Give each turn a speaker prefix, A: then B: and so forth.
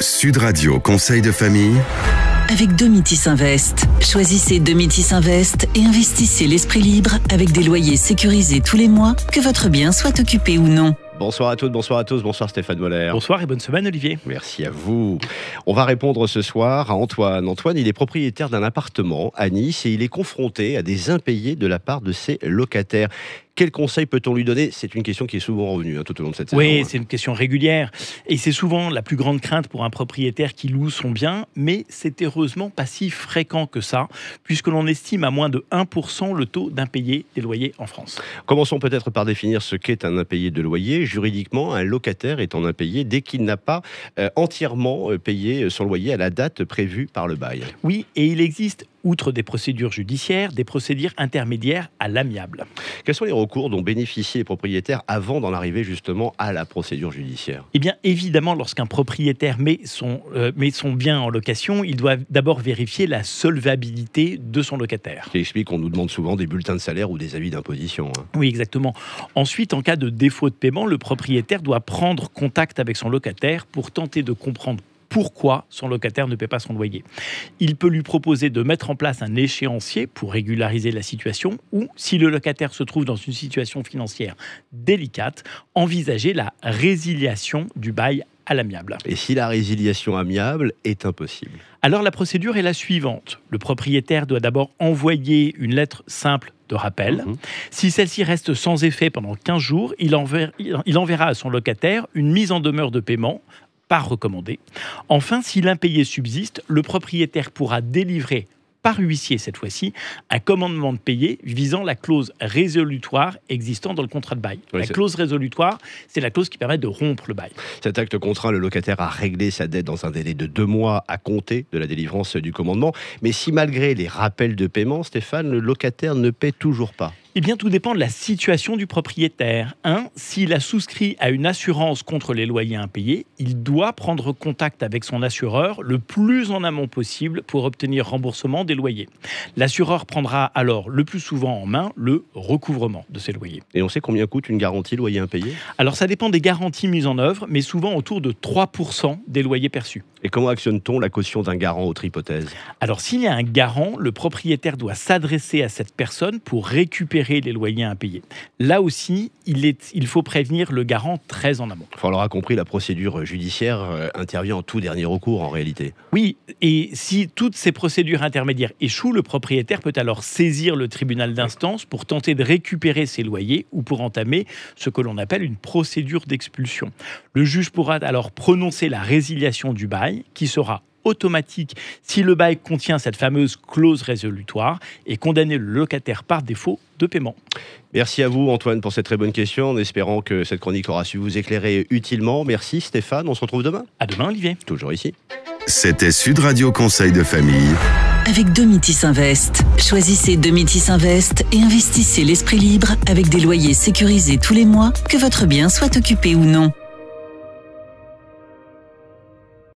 A: Sud Radio Conseil de famille.
B: Avec Domitis Invest. Choisissez Domitis Invest et investissez l'esprit libre avec des loyers sécurisés tous les mois, que votre bien soit occupé ou non.
C: Bonsoir à toutes, bonsoir à tous, bonsoir Stéphane Moller.
D: Bonsoir et bonne semaine Olivier.
C: Merci à vous. On va répondre ce soir à Antoine. Antoine, il est propriétaire d'un appartement à Nice et il est confronté à des impayés de la part de ses locataires. Quel conseil peut-on lui donner ? C'est une question qui est souvent revenue tout au long de cette saison.
D: Oui, c'est une question régulière. Et c'est souvent la plus grande crainte pour un propriétaire qui loue son bien. Mais c'est heureusement pas si fréquent que ça, puisque l'on estime à moins de 1% le taux d'impayé des loyers en France.
C: Commençons peut-être par définir ce qu'est un impayé de loyer. Juridiquement, un locataire est en impayé dès qu'il n'a pas entièrement payé son loyer à la date prévue par le bail.
D: Oui, et il existe, outre des procédures judiciaires, des procédures intermédiaires à l'amiable.
C: Quels sont les recours dont bénéficient les propriétaires avant d'en arriver justement à la procédure judiciaire ?
D: Eh bien, évidemment, lorsqu'un propriétaire met son bien en location, il doit d'abord vérifier la solvabilité de son locataire.
C: Ce qui explique qu'on nous demande souvent des bulletins de salaire ou des avis d'imposition.
D: Oui, exactement. Ensuite, en cas de défaut de paiement, le propriétaire doit prendre contact avec son locataire pour tenter de comprendre pourquoi son locataire ne paie pas son loyer. Il peut lui proposer de mettre en place un échéancier pour régulariser la situation ou, si le locataire se trouve dans une situation financière délicate, envisager la résiliation du bail à l'amiable.
C: Et si la résiliation amiable est impossible ?
D: Alors la procédure est la suivante. Le propriétaire doit d'abord envoyer une lettre simple de rappel. Si celle-ci reste sans effet pendant 15 jours, il enverra à son locataire une mise en demeure de paiement pas recommandé. Enfin, si l'impayé subsiste, le propriétaire pourra délivrer, par huissier cette fois-ci, un commandement de payer visant la clause résolutoire existant dans le contrat de bail.
C: Oui,
D: la clause résolutoire, c'est la clause qui permet de rompre le bail.
C: Cet acte contraint le locataire à régler sa dette dans un délai de 2 mois à compter de la délivrance du commandement. Mais si malgré les rappels de paiement, Stéphane, le locataire ne paie toujours pas ?
D: Eh bien, tout dépend de la situation du propriétaire. S'il a souscrit à une assurance contre les loyers impayés, il doit prendre contact avec son assureur le plus en amont possible pour obtenir remboursement des loyers. L'assureur prendra alors le plus souvent en main le recouvrement de ses loyers.
C: Et on sait combien coûte une garantie loyer impayé ?
D: Alors, ça dépend des garanties mises en œuvre, mais souvent autour de 3% des loyers perçus.
C: Et comment actionne-t-on la caution d'un garant, autre hypothèse ?
D: Alors, s'il y a un garant, le propriétaire doit s'adresser à cette personne pour récupérer les loyers impayés. Là aussi, il faut prévenir le garant très en amont.
C: On l'aura compris, la procédure judiciaire intervient en tout dernier recours en réalité.
D: Oui, et si toutes ces procédures intermédiaires échouent, le propriétaire peut alors saisir le tribunal d'instance pour tenter de récupérer ses loyers ou pour entamer ce que l'on appelle une procédure d'expulsion. Le juge pourra alors prononcer la résiliation du bail qui sera automatique si le bail contient cette fameuse clause résolutoire et condamner le locataire par défaut de paiement.
C: Merci à vous Antoine pour cette très bonne question, en espérant que cette chronique aura su vous éclairer utilement. Merci Stéphane, on se retrouve demain.
D: À demain Olivier.
C: Toujours ici.
A: C'était Sud Radio Conseil de famille.
B: Avec Domitis Invest. Choisissez Domitis Invest et investissez l'esprit libre avec des loyers sécurisés tous les mois, que votre bien soit occupé ou non.